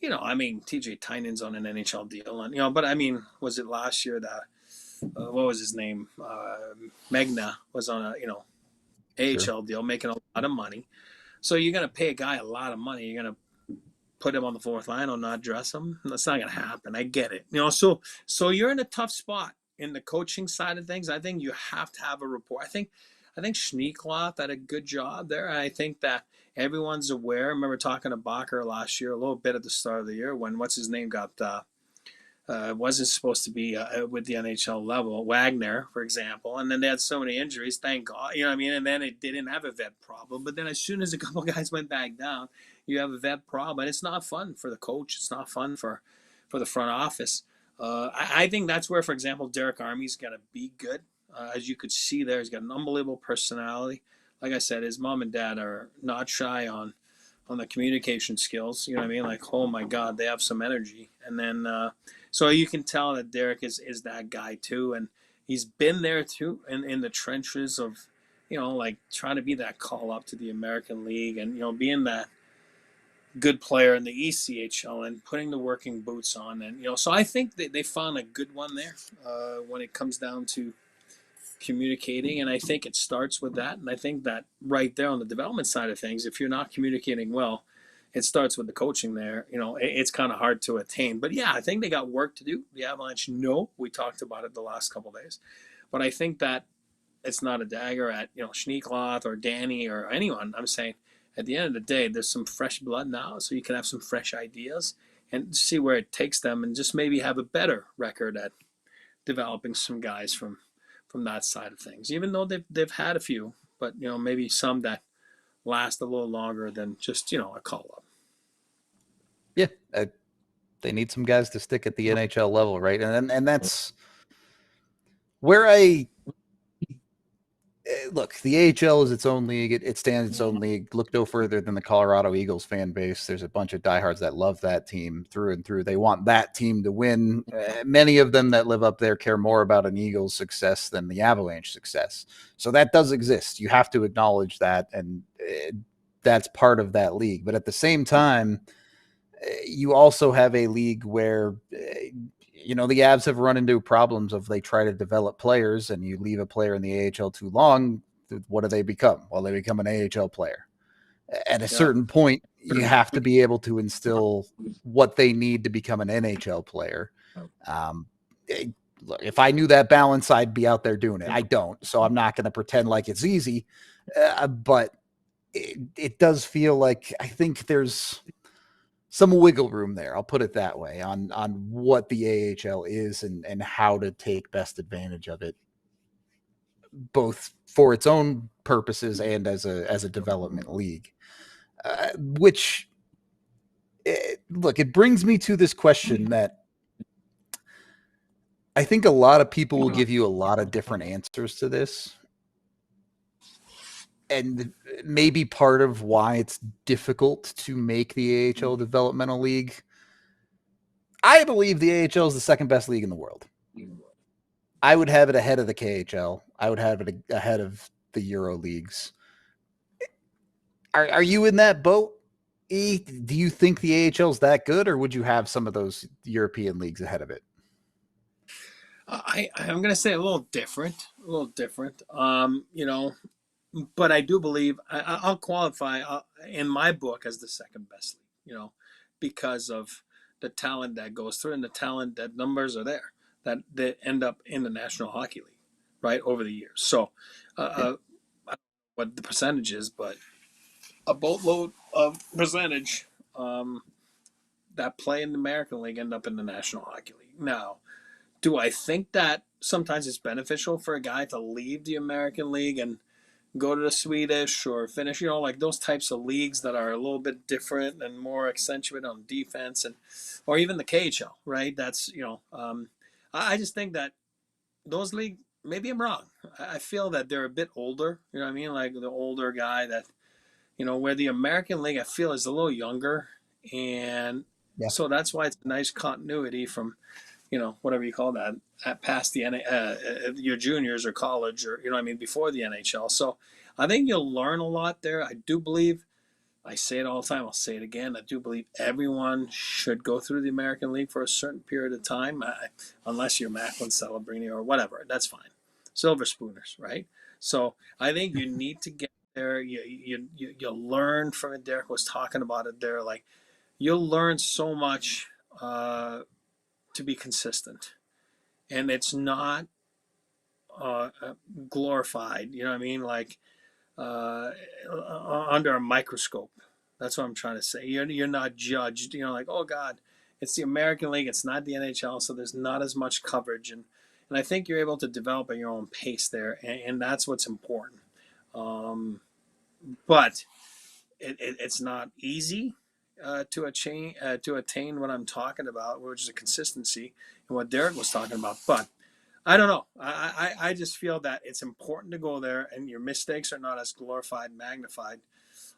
TJ Tynan's on an NHL deal. And, but I mean, was it last year that, what was his name? Megna was on a, AHL deal, making a lot of money. So you're going to pay a guy a lot of money. You're going to put him on the 4th line or not dress him. That's not going to happen. I get it. So you're in a tough spot in the coaching side of things. I think you have to have a rapport. I think Schneekloth had a good job there. I think that everyone's aware. I remember talking to Bacher last year, a little bit at the start of the year when what's his name got wasn't supposed to be with the NHL level, Wagner, for example. And then they had so many injuries, thank God. You know what I mean? And then they didn't have a vet problem. But then as soon as a couple guys went back down, you have a vet problem. And it's not fun for the coach. It's not fun for the front office. I think that's where, for example, Derek Armey's going to be good. As you could see there, he's got an unbelievable personality. Like I said, his mom and dad are not shy on the communication skills. You know what I mean? Like, oh my God, they have some energy. And then, so you can tell that Derek is that guy too. And he's been there too in the trenches of, like trying to be that call up to the American League and, being that good player in the ECHL and putting the working boots on. And, so I think they found a good one there when it comes down to communicating, and I think it starts with that. And I think that right there on the development side of things, if you're not communicating well, it starts with the coaching there. It's kind of hard to attain. But yeah, I think they got work to do. The Avalanche, we talked about it the last couple of days, but I think that it's not a dagger at Schneekloth or Danny or anyone. I'm saying at the end of the day, there's some fresh blood now, so you can have some fresh ideas and see where it takes them, and just maybe have a better record at developing some guys from that side of things, even though they've had a few, but maybe some that last a little longer than just a call up. Yeah, they need some guys to stick at the NHL level, right? And that's where look, the AHL is its own league. It stands its own league. Look no further than the Colorado Eagles fan base. There's a bunch of diehards that love that team through and through. They want that team to win. Many of them that live up there care more about an Eagles success than the Avalanche success. So that does exist. You have to acknowledge that, and that's part of that league. But at the same time, you also have a league where the Avs have run into problems of they try to develop players, and you leave a player in the AHL too long. What do they become? Well, they become an AHL player. At a certain point, you have to be able to instill what they need to become an NHL player. Look, if I knew that balance, I'd be out there doing it. I don't, so I'm not going to pretend like it's easy. But it does feel like I think there's some wiggle room there. I'll put it that way on what the AHL is and how to take best advantage of it, both for its own purposes and as a development league. Look, it brings me to this question that I think a lot of people will give you a lot of different answers to this. And maybe part of why it's difficult to make the AHL developmental league. I believe the AHL is the second best league in the world. I would have it ahead of the KHL. I would have it ahead of the Euro leagues. Are you in that boat? Do you think the AHL is that good, or would you have some of those European leagues ahead of it? I'm going to say a little different. But I do believe I'll qualify in my book as the second best league, because of the talent that goes through and the talent that numbers are there that end up in the National Hockey League, right, over the years. So I don't know what the percentage is, but a boatload of percentage that play in the American League end up in the National Hockey League. Now, do I think that sometimes it's beneficial for a guy to leave the American League and go to the Swedish or Finnish, like those types of leagues that are a little bit different and more accentuated on defense, or even the KHL, right? That's, I just think that those leagues, maybe I'm wrong. I feel that they're a bit older, you know what I mean? Like the older guy that, where the American League, I feel, is a little younger. And so that's why it's a nice continuity from, whatever you call that, past your juniors or college or, before the NHL. So I think you'll learn a lot there. I do believe, I say it all the time, I'll say it again, I do believe everyone should go through the American League for a certain period of time, unless you're Macklin, Celebrini, or whatever. That's fine. Silver Spooners, right? So I think you need to get there. You'll learn from it. Derek was talking about it there. Like, you'll learn so much to be consistent, and it's not glorified, like under a microscope. That's what I'm trying to say. You're not judged, like, oh God, it's the American League, it's not the NHL, so there's not as much coverage, and I think you're able to develop at your own pace there, and that's what's important. But it's not easy to attain what I'm talking about, which is a consistency, and what Derek was talking about. But I don't know. I just feel that it's important to go there, and your mistakes are not as glorified, magnified,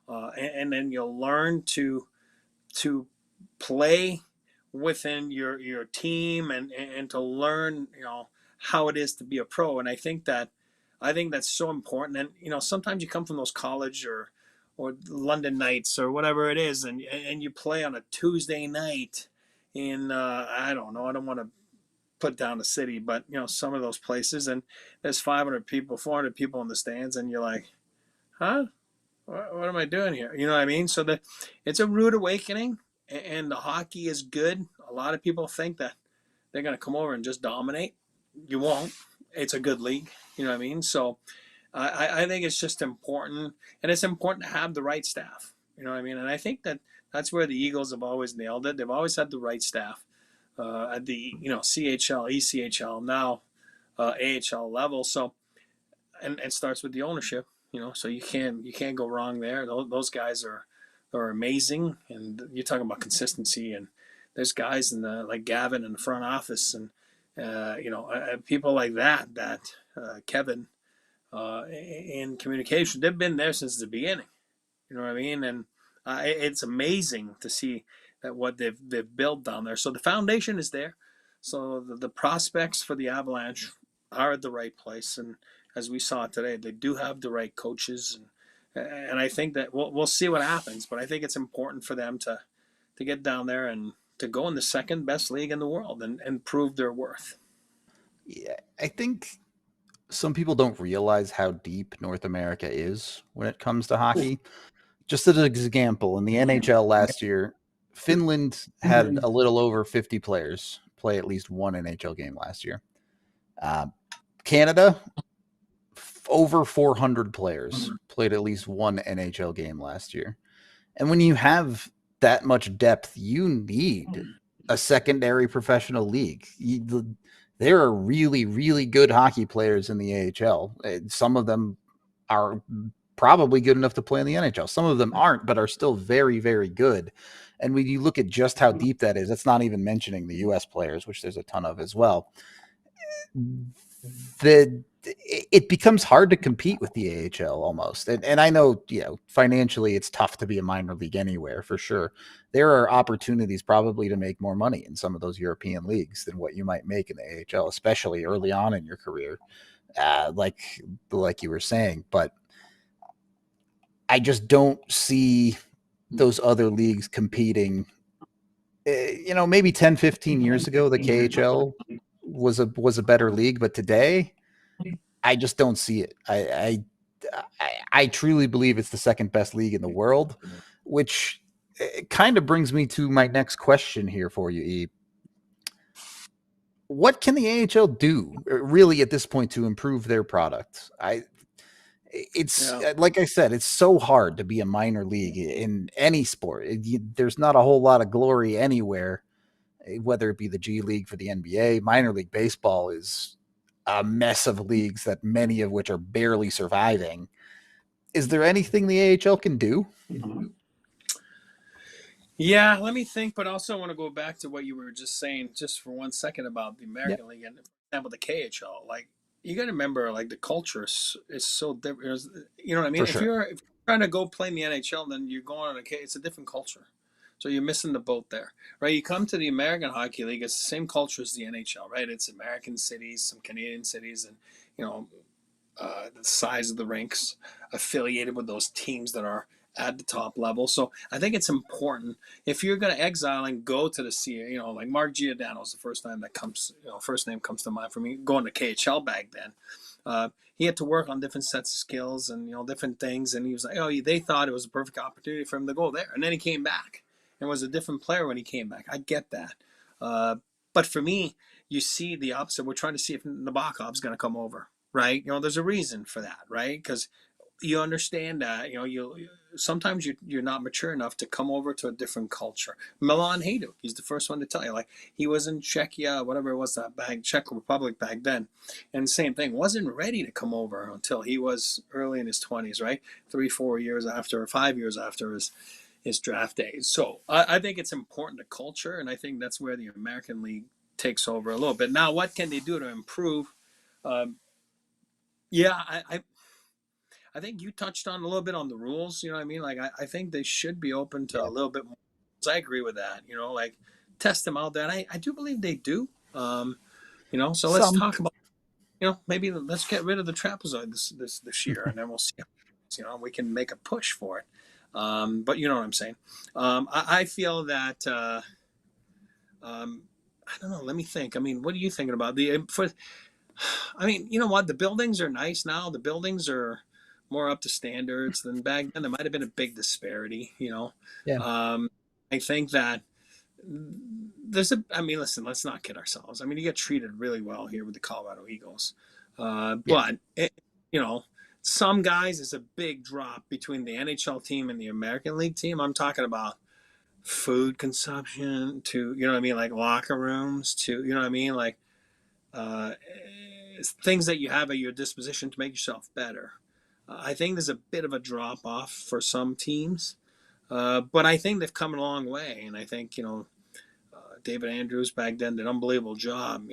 and then you'll learn to play within your team and to learn how it is to be a pro. And I think that's so important. And sometimes you come from those college or London Knights or whatever it is, and you play on a Tuesday night in I don't know, I don't want to put down the city, but some of those places, and there's 500 people, 400 people in the stands, and you're like, huh, what am I doing here? You know what I mean? So it's a rude awakening, and the hockey is good. A lot of people think that they're going to come over and just dominate. You won't. It's a good league. You know what I mean? So I think it's just important, and it's important to have the right staff. You know what I mean? And I think that's where the Eagles have always nailed it. They've always had the right staff at the CHL, ECHL, now AHL level. So and it starts with the ownership. So you can't go wrong there. Those guys are amazing, and you're talking about consistency. And there's guys like Gavin in the front office, and people like that Kevin in communication. They've been there since the beginning. You know what I mean? And it's amazing to see that what they've built down there. So the foundation is there. So the prospects for the Avalanche are at the right place, and as we saw today, they do have the right coaches, and I think that we'll see what happens. But I think it's important for them to get down there and to go in the second best league in the world and prove their worth. Yeah, I think some people don't realize how deep North America is when it comes to hockey. just as an example, in the NHL last year, Finland had a little over 50 players play at least one NHL game last year. Canada, over 400 players played at least one NHL game last year. And when you have that much depth, you need a secondary professional league. There are really, really good hockey players in the AHL. Some of them are probably good enough to play in the NHL. Some of them aren't, but are still very, very good. And when you look at just how deep that is, that's not even mentioning the U.S. players, which there's a ton of as well. It becomes hard to compete with the AHL almost. And I know, financially it's tough to be a minor league anywhere for sure. There are opportunities probably to make more money in some of those European leagues than what you might make in the AHL, especially early on in your career, like you were saying. But I just don't see those other leagues competing. Maybe 10, 15 years ago, the KHL was a better league, but today I just don't see it. I truly believe it's the second best league in the world, which kind of brings me to my next question here for you, E. What can the AHL do really at this point to improve their product? Like I said, it's so hard to be a minor league in any sport. There's not a whole lot of glory anywhere, whether it be the G League for the NBA. Minor league baseball is a mess of leagues that many of which are barely surviving. Is there anything the AHL can do? Yeah, let me think, but also I want to go back to what you were just saying just for 1 second about the American League and, for example, the KHL. Like, you got to remember, like, the culture is so different. You know what I mean? For sure. If you're trying to go play in the NHL, then you're going on it's a different culture. So you're missing the boat there, right? You come to the American Hockey League, it's the same culture as the NHL, right? It's American cities, some Canadian cities, and, the size of the rinks affiliated with those teams that are at the top level. So I think it's important if you're going to exile and go to the CA, like Mark Giordano is the first name comes to mind for me going to KHL back then. He had to work on different sets of skills and, different things. And he was like, they thought it was a perfect opportunity for him to go there. And then he came back and was a different player when he came back. I get that. But for me, you see the opposite. We're trying to see if Nabokov's going to come over, right? There's a reason for that, right? Because you understand that, sometimes you're not mature enough to come over to a different culture. Milan Hajduk, he's the first one to tell you, like, he was in Czechia, whatever it was, Czech Republic back then. And same thing, wasn't ready to come over until he was early in his 20s, right? 3-4 years after, or 5 years after his draft days. So I think it's important to culture, and I think that's where the American League takes over a little bit. Now, what can they do to improve? I think you touched on a little bit on the rules. You know what I mean? Like, I think they should be open to a little bit more. I agree with that. Like, test them out there. And I do believe they do. So let's talk about, maybe let's get rid of the trapezoid this year, and then we'll see. We can make a push for it. But you know what I'm saying? I feel that, I don't know. Let me think. I mean, what are you thinking about? You know what? The buildings are nice now. The buildings are more up to standards than back then. There might have been a big disparity, Yeah. I think that listen, let's not kid ourselves. You get treated really well here with the Colorado Eagles. But, some guys is a big drop between the NHL team and the American League team. I'm talking about food consumption to, like locker rooms to, like things that you have at your disposition to make yourself better. I think there's a bit of a drop off for some teams, but I think they've come a long way. And I think, David Andrews back then did an unbelievable job,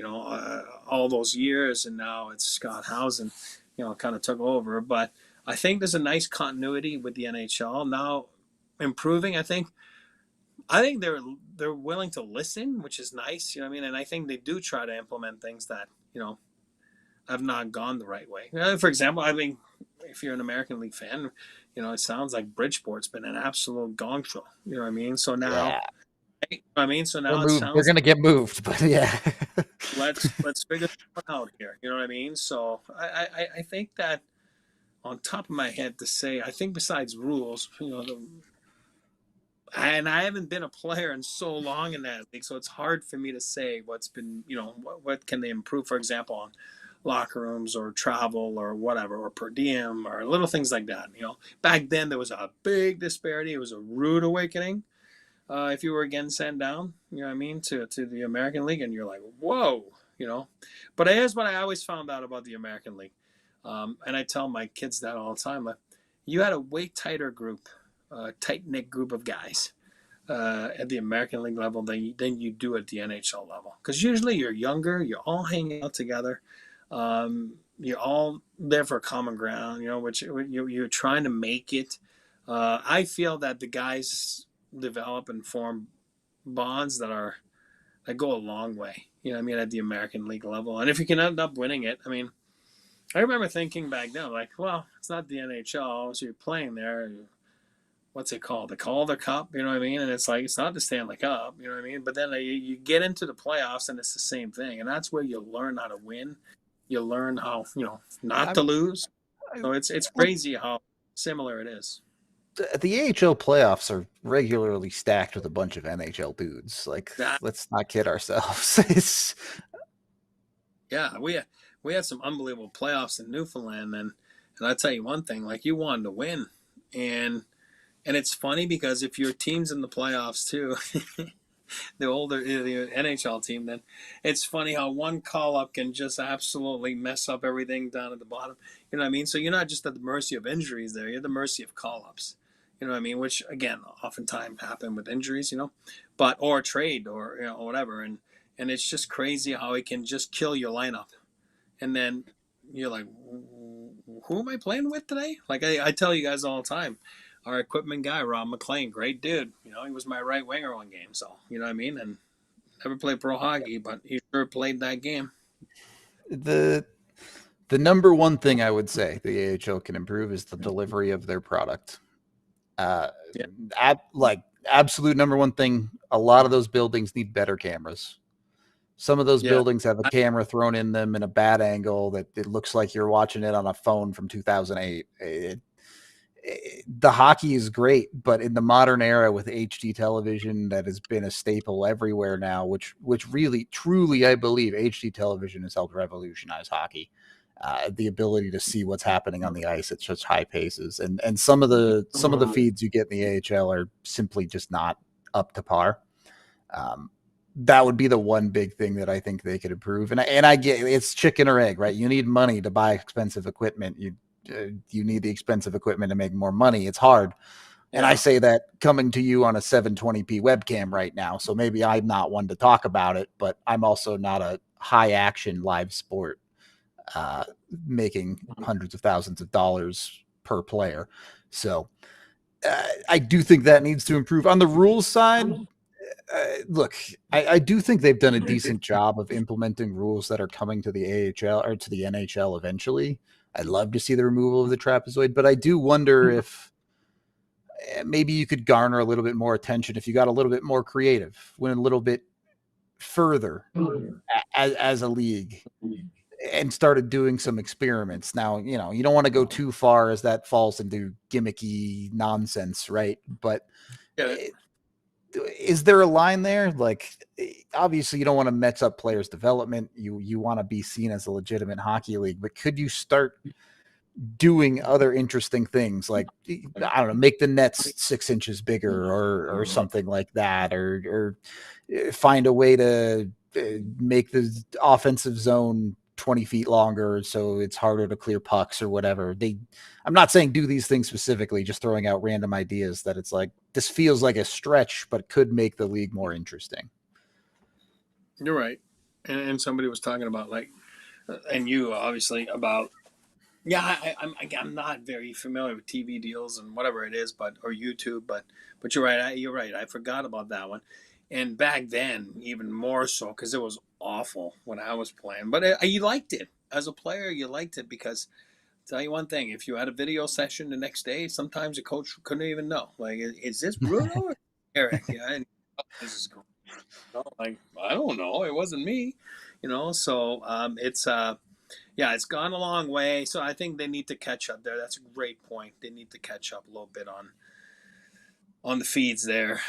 all those years. And now it's Scott Housen, kind of took over. But I think there's a nice continuity with the NHL now improving. I think they're willing to listen, which is nice. And I think they do try to implement things that, have not gone the right way. For example, if you're an American League fan, it sounds like Bridgeport's been an absolute gong show. You know what I mean? So now, So now they're going to get moved, but yeah. let's figure this one out here. You know what I mean? So I think that on top of my head to say. I think besides rules, and I haven't been a player in so long in that league, so it's hard for me to say what's been, what can they improve, for example, on locker rooms or travel or whatever, or per diem or little things like that. Back then there was a big disparity. It was a rude awakening. If you were again sent down, to the American League, and you're like, whoa, But here's what I always found out about the American League, and I tell my kids that all the time. You had a way tighter group, tight-knit group of guys at the American League level than you do at the NHL level. Because usually you're younger, you're all hanging out together, you're all there for common ground, which you're trying to make it. I feel that the guys develop and form bonds that go a long way, at the American League level. And if you can end up winning it, I remember thinking back then, like, well, it's not the NHL, so you're playing there. What's it called? The Calder Cup, And it's like, it's not the Stanley Cup, But then you get into the playoffs and it's the same thing. And that's where you learn how to win. You learn how, not to lose. So it's crazy how similar it is. The AHL playoffs are regularly stacked with a bunch of NHL dudes. Like, let's not kid ourselves. Yeah, we had some unbelievable playoffs in Newfoundland, and I tell you one thing, like, you wanted to win, and it's funny because if your team's in the playoffs too, the NHL team, then it's funny how one call up can just absolutely mess up everything down at the bottom. You know what I mean? So you're not just at the mercy of injuries there; you're at the mercy of call ups. You know what I mean? Which again, oftentimes happen with injuries, but or trade or whatever, and it's just crazy how it can just kill your lineup. And then you're like, who am I playing with today? Like I tell you guys all the time, our equipment guy, Rob McLean, great dude. He was my right winger one game. So, you know what I mean? And never played pro hockey, but he sure played that game. The number one thing I would say the AHL can improve is the delivery of their product. Absolute number one thing. A lot of those buildings need better cameras. Some of those buildings have a camera thrown in them in a bad angle that it looks like you're watching it on a phone from 2008. The hockey is great, but in the modern era with HD television that has been a staple everywhere now, which really, truly, I believe HD television has helped revolutionize hockey. The ability to see what's happening on the ice at such high paces, and some of the feeds you get in the AHL are simply just not up to par. That would be the one big thing that I think they could improve. And I get it's chicken or egg, right? You need money to buy expensive equipment. You need the expensive equipment to make more money. It's hard. And I say that coming to you on a 720p webcam right now. So maybe I'm not one to talk about it, but I'm also not a high action live sport, making hundreds of thousands of dollars per player. So I do think that needs to improve. On the rules side, look, I do think they've done a decent job of implementing rules that are coming to the AHL or to the NHL eventually. I'd love to see the removal of the trapezoid, but I do wonder if maybe you could garner a little bit more attention if you got a little bit more creative, went a little bit further as a league and started doing some experiments. Now, you don't want to go too far as that falls into gimmicky nonsense, right? But is there a line there? Like, obviously you don't want to mess up players' development. You want to be seen as a legitimate hockey league, but could you start doing other interesting things? Like, I don't know, make the nets 6 inches bigger or something like that, or find a way to make the offensive zone 20 feet longer so it's harder to clear pucks or whatever. I'm not saying do these things specifically, just throwing out random ideas that it's like, this feels like a stretch, but could make the league more interesting. You're right. And somebody was talking about, like, and you obviously about, I'm not very familiar with TV deals and whatever it is, or YouTube, but you're right. You're right. I forgot about that one. And back then, even more so, because it was awful when I was playing. But you liked it. As a player, you liked it because, I'll tell you one thing, if you had a video session the next day, sometimes the coach couldn't even know. Like, is this Rudo or Eric? And this is great. Like, I don't know. It wasn't me. So it's yeah, it's gone a long way. So I think they need to catch up there. That's a great point. They need to catch up a little bit on the feeds there.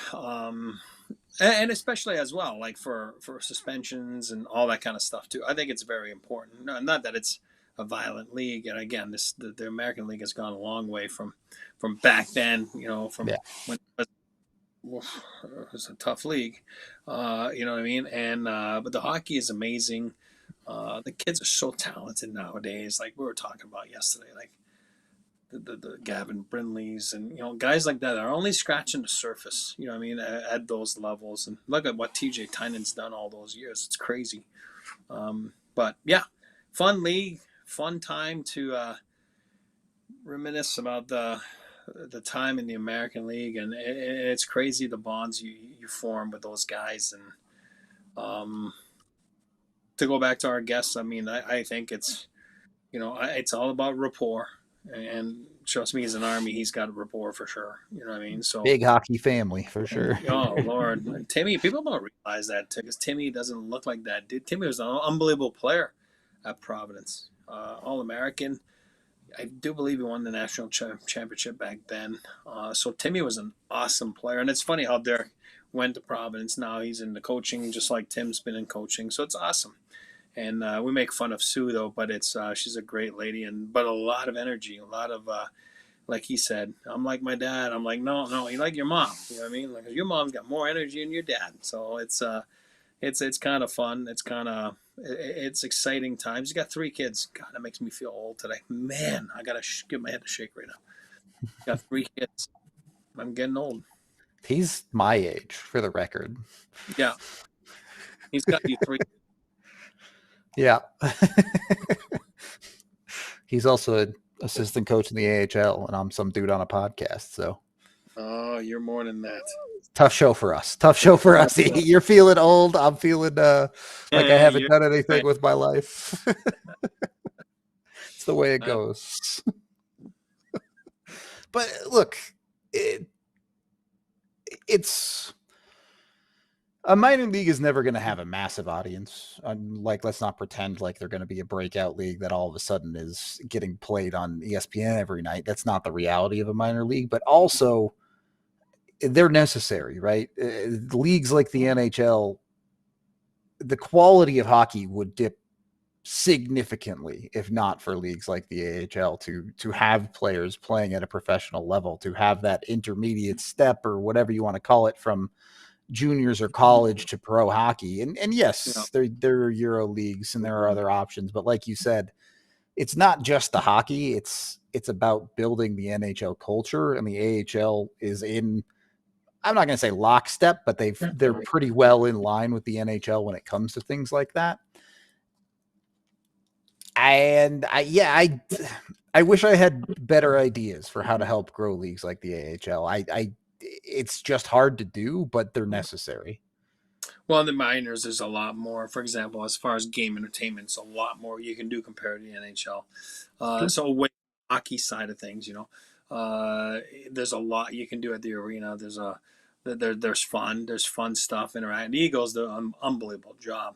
And especially as well, like for suspensions and all that kind of stuff too. I think it's very important. Not that it's a violent league, and again, the American League has gone a long way from back then. From when it was a tough league. You know what I mean? And but the hockey is amazing. The kids are so talented nowadays. Like we were talking about yesterday, like the Gavin Brindleys and guys like that are only scratching the surface. You know what I mean? At those levels, and look at what TJ Tynan's done all those years. It's crazy. But yeah, fun league, fun time to reminisce about the time in the American League, and it's crazy the bonds you form with those guys. And to go back to our guests, I mean, I think it's it's all about rapport. And trust me, as an Army, he's got a rapport for sure. You know what I mean? So big hockey family for sure. Oh Lord, Timmy! People don't realize that because Timmy doesn't look like that. Dude, Timmy was an unbelievable player at Providence, All-American. I do believe he won the national championship back then. So Timmy was an awesome player, and it's funny how Derek went to Providence. Now he's in the coaching, just like Tim's been in coaching. So it's awesome. And we make fun of Sue though, but it's she's a great lady, but a lot of energy, a lot of like he said, I'm like my dad. I'm like no, you like your mom. You know what I mean? Like your mom's got more energy than your dad. So it's kind of fun. It's exciting times. You got 3 kids. God, that makes me feel old today. Man, I gotta give my head a shake right now. Got 3 kids. I'm getting old. He's my age, for the record. Yeah, he's got you 3. Yeah. He's also an assistant coach in the AHL, and I'm some dude on a podcast. So, oh, you're more than that. Tough show for us. You're feeling old. I'm feeling like I haven't done anything with my life. It's the way it goes. But look, it's a minor league is never going to have a massive audience. Let's not pretend like they're going to be a breakout league that all of a sudden is getting played on ESPN every night. That's not the reality of a minor league, but also they're necessary, right? Leagues like the NHL, the quality of hockey would dip significantly if not for leagues like the AHL to have players playing at a professional level, to have that intermediate step or whatever you want to call it from juniors or college to pro hockey. And yes, there are Euro leagues and there are other options, but like you said, it's not just the hockey. It's about building the NHL culture, and the AHL is in, I'm not going to say lockstep, but they're pretty well in line with the NHL when it comes to things like that. And I wish I had better ideas for how to help grow leagues like the AHL. It's just hard to do, but they're necessary. Well, in the minors, there's a lot more. For example, as far as game entertainment, it's a lot more you can do compared to the NHL. So with the hockey side of things, there's a lot you can do at the arena. There's fun stuff. The Eagles do an unbelievable job.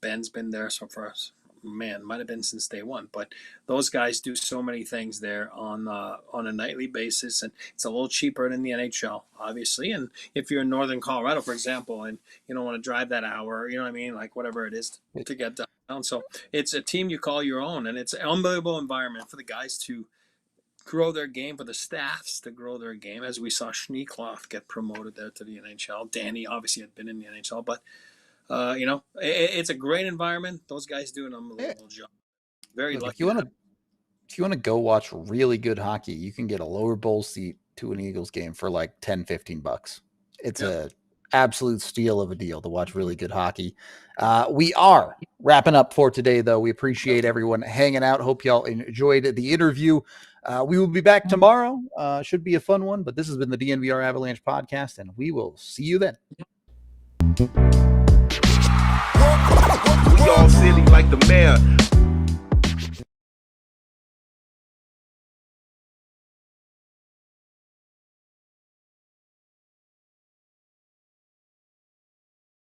Ben's been there for us. Man, might have been since day one, but those guys do so many things there on a nightly basis, and it's a little cheaper than the NHL, obviously. And if you're in Northern Colorado, for example, and you don't want to drive that hour, you know what I mean, like whatever it is to get down. So it's a team you call your own, and it's an unbelievable environment for the guys to grow their game, for the staffs to grow their game. As we saw Schneekloth get promoted there to the NHL. Danny obviously had been in the NHL, but it's a great environment. Those guys do an unbelievable job. Very lucky. If you want to go watch really good hockey, you can get a lower bowl seat to an Eagles game for like $10-15. It's a absolute steal of a deal to watch really good hockey. We are wrapping up for today, though. We appreciate everyone hanging out. Hope y'all enjoyed the interview. We will be back tomorrow. Should be a fun one, but this has been the DNVR Avalanche Podcast, and we will see you then. We all silly like the mayor.